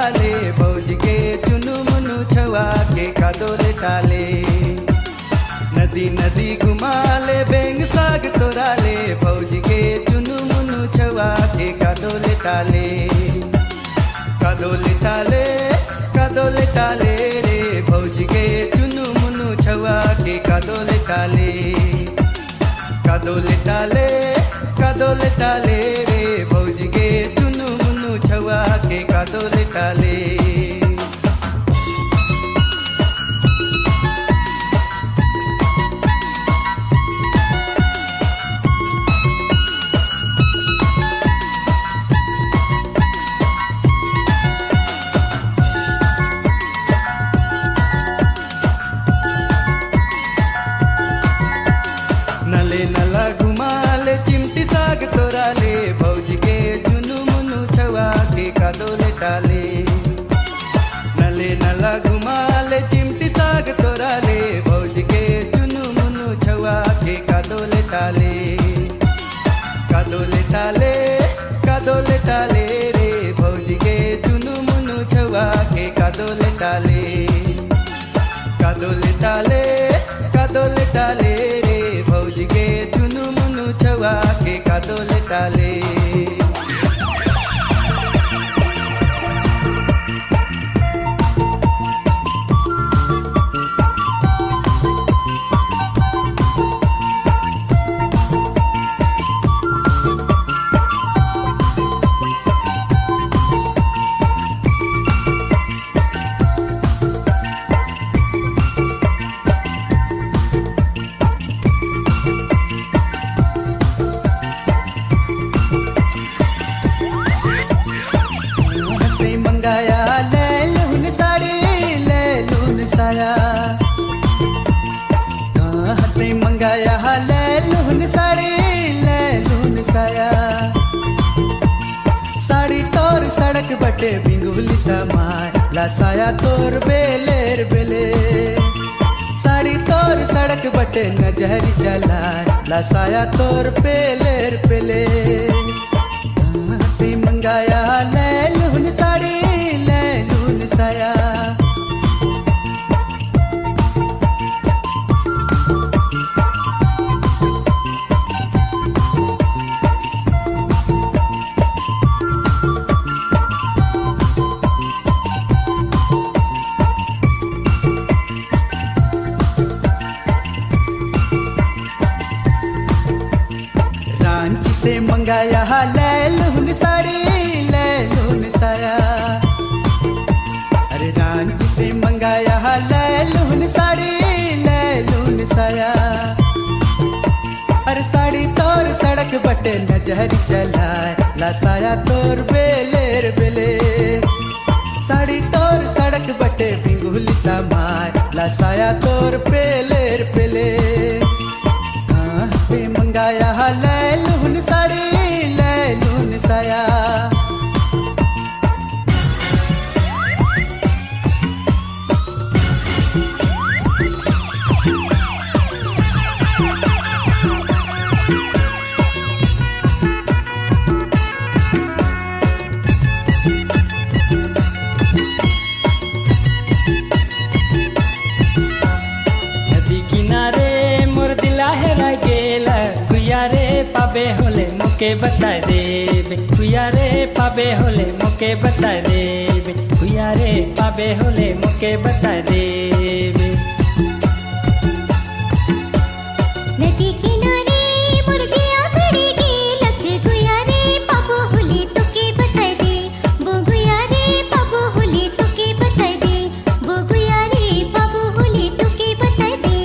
तोराले भौज के चुनु मुनु छवा के कादोले टाले नदी नदी घुमाले बेंग साग तोराले भौज के चुनु मुनु छवा के कादोले टाले कादोले टाले रे भौज के चुनु मुनु छवा के कादोले टाले कादोले टाले रे भौज के चुनु मुनु छवा के कादोले टाले नले नला घुमाले चिमटी साग तोराले भौज के चुनु मुनु छवा के कादोले टाले नले नला घुमाले चिमटी साग तोराले भौज के चुनु मुनु छवा के कादोले टाले कादोले टाले रे भौज के चुनु मुनु छवा के कादोले टाले कादोले टाले रे भौज के चुनु मुनु छवा के कादोले टाले मंगाया ले लून साड़ी ले लून साया हते मंगाया ले लून साड़ी ले लून साया साड़ी तोर सड़क बटे बिंगुली समाय ला साया तोर बेलेर बेले साड़ी तोर सड़क बटे नजहरी जलाय ला साया तोर बेलेर बेले हते मंगाया ले लून साड़ी ले लून साया रांची से मंगाया ले लून साड़ी ले लून साया अरे रांची से मंगाया ले लून साड़ी ले लून साया अरे साड़ी तोर सड़क बटे नजहरी जलाय ला साया तोर बेलेर बेले साड़ी तोर सड़क बटे बिंगुली समाय ला साया तोर बेलेर बेले मंगाया ले लून साड़ी ले लून साया नदी किनारे मोर दिला हेरा गेला रे पाबे होले मोके बताए देबे कुया रे पाबे होले मोके बताए देबे कुया रे पाबे होले मोके बताए देबे नदी किनारे मुर्गिया खड़ी गेलक गुया रे पाबो होले तोके बताए दे वो गुया रे पाबो होले तोके बताए दे वो गुया रे पाबो होले तोके बताए दे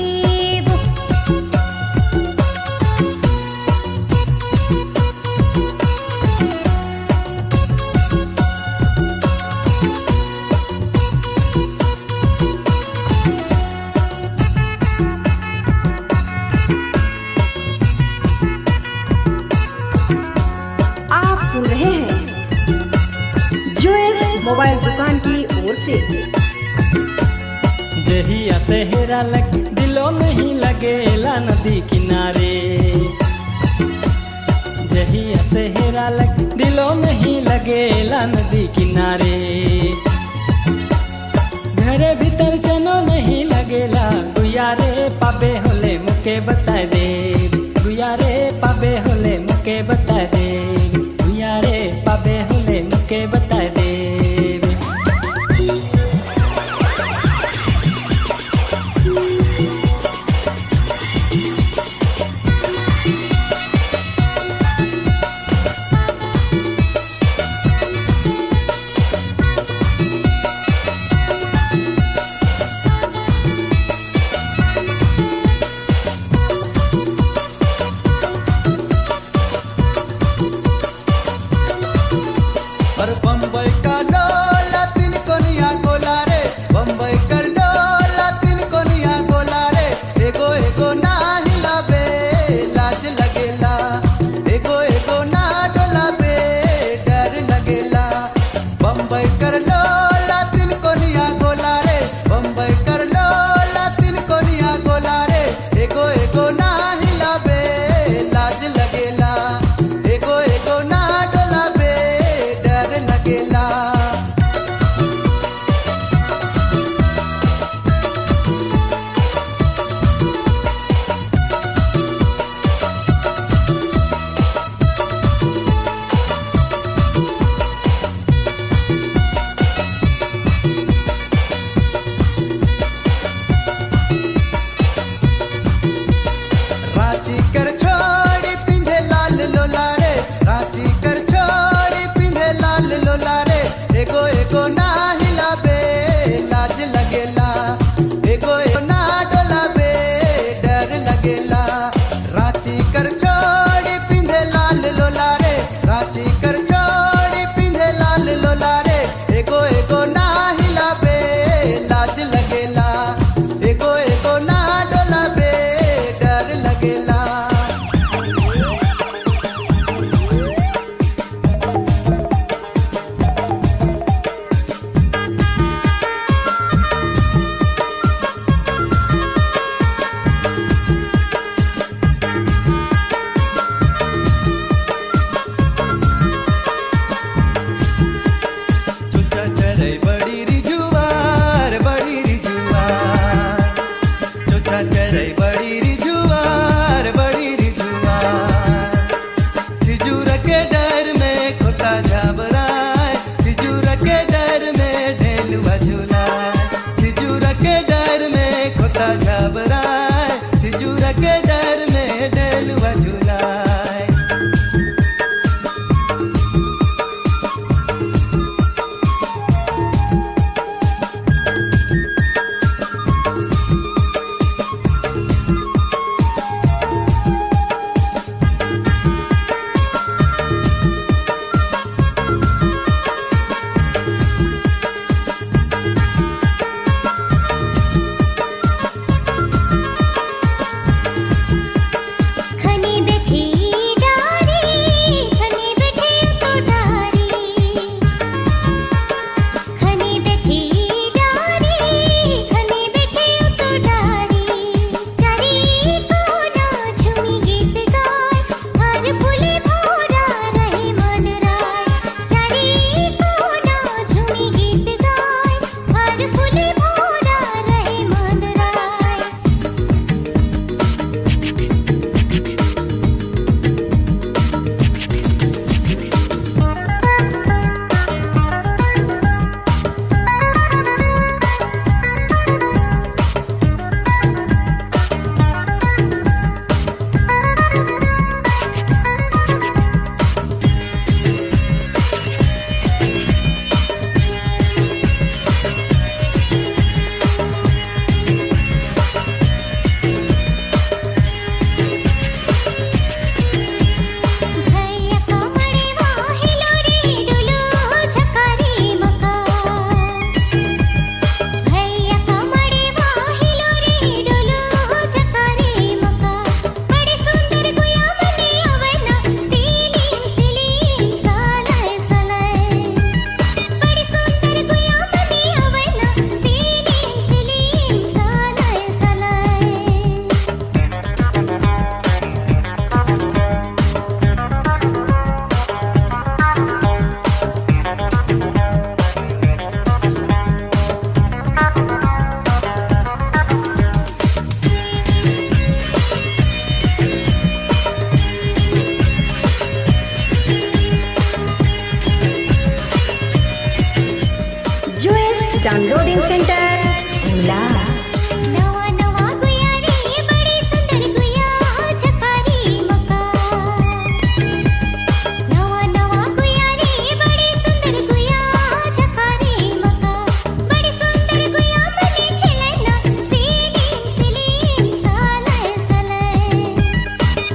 मोबाइल दुकान की ओर से। जहिया सेहरा लग दिलों में ही लगेला नदी किनारे, जहिया सेहरा लग दिलों में ही लगेला नदी किनारे। रे बड़ी रिझुआर खिजूर के डर में खोता झाबराए खिजूर के डर में ढेलुआ झुलाए खिजूर के डर में खोता झाबराए खिजूर के डर में ढेलुआ झुलाए खनी बैठी डारी खनी बैठी तो डारी खनी बैठी डारी खनी बैठी तो डारी चारी को ना झूमी गीत गाए हर फूले भोरा रहे मन राय चारी को ना झूमी गीत गाए हर फूले भोरा रहे मन राय भैया कमरे वाहिलो रे डुलो झकारी मका भैया कमरे वाहिलो रे डुलो झकारी मका बड़े सुंदर गुया मने अवना सीलीम सीलीम सालाय सालाय बड़े सुंदर गुया मने अवना सीलीम सीलीम सालाय सालाय जोएस डाउनलोडिंग सेंटर भोला नवा नवा गुया रे बड़ी सुंदर गुया झकारी मका नवा नवा गुया रे बड़ी सुंदर गुया झकारी मका बड़ी सुंदर गुया मने खिलना सीलीम सीलीम सालाय सालाय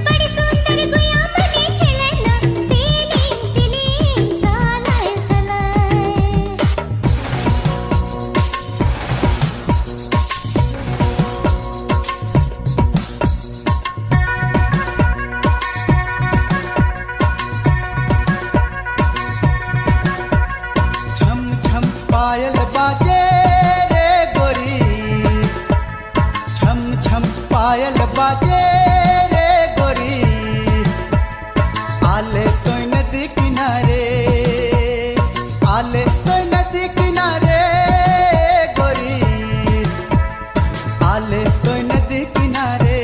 बड़ी सुंदर गुया मने खिलना सीलीम सीलीम सालाय सालाय छम छम पायल बाजे रे गोरी छम छम पायल बाजे रे गोरी आले तो नदी किनारे आले तो नदी किनारे गोरी आले तो नदी किनारे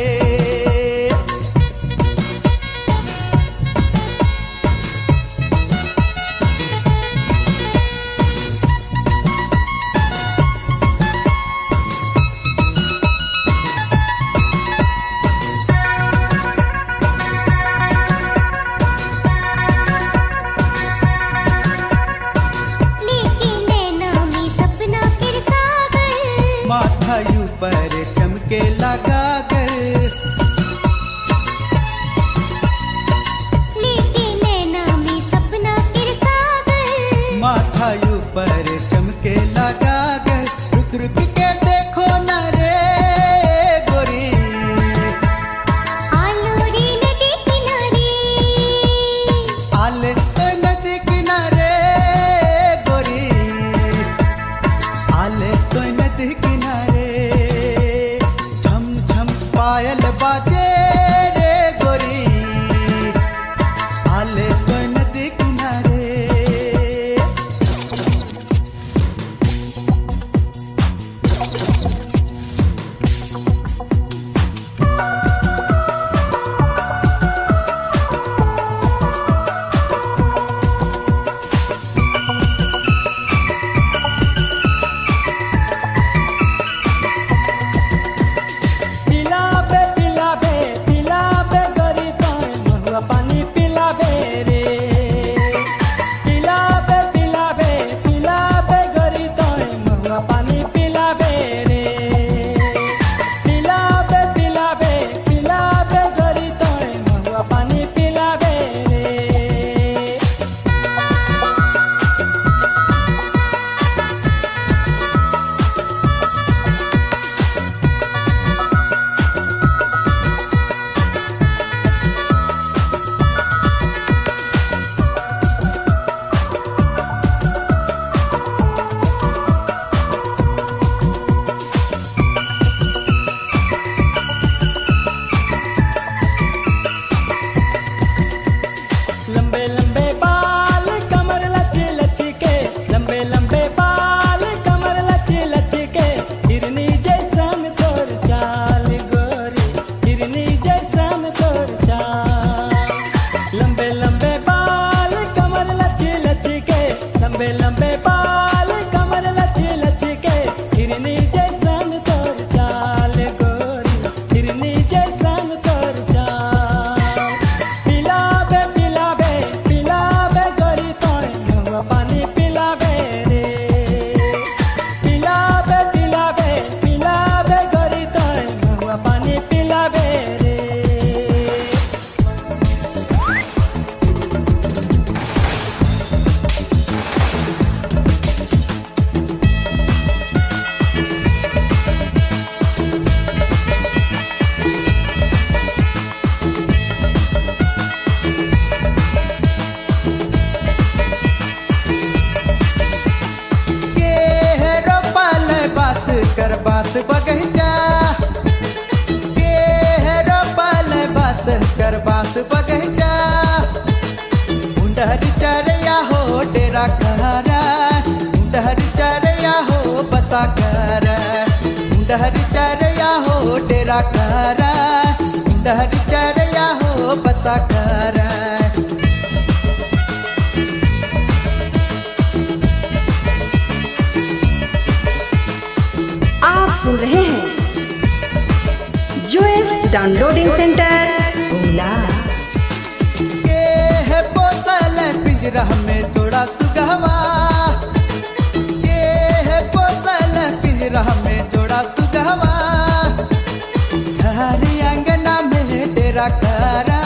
लेकिन नैना में सपना फिर सागर माथा ऊपर चमके लगा कर लेकिन नैना में सपना फिर सागर माथा ऊपर चमके लगा कर रुक रुक के देखो न रे गोरी आलोरी नदी किनारे आले तो नदी किनारे गोरी आले तो नदी किनारे छम छम हिरनी जैसन तोर चाल गोरी, हिरनी जैसन तोर चाल। पिलाबे पिलाबे पिलाबे गोरी तोरे मुँह पानी पिलाबे रे। पिलाबे पिलाबे पिलाबे गोरी तोरे मुँह पानी पिलाबे रे। के रोपल बास कर बास बगैचा, के रोपल बास कर बास बगैचा। मुंडहर चरया हो डेरा कहरा, मुंडहर चरया हो बसा कर, मुंडहर चरया हो डेरा कहरा, मुंडहर चरया हो बसा कर। आप सुन रहे हैं जोएस डाउनलोडिंग सेंटर भोला। के है पोसल पिंजरा में जोड़ा सुगहवा, के है पोसल पिंजरा में जोड़ा सुगहवा। घर अंगना में डेरा करा,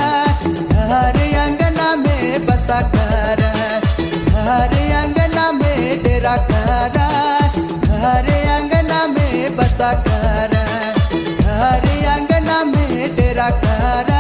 घर अंगना में बसा कर, घर अंगना में डेरा करा, घर अंगना में बसा कर, घर अंगना में डेरा करा।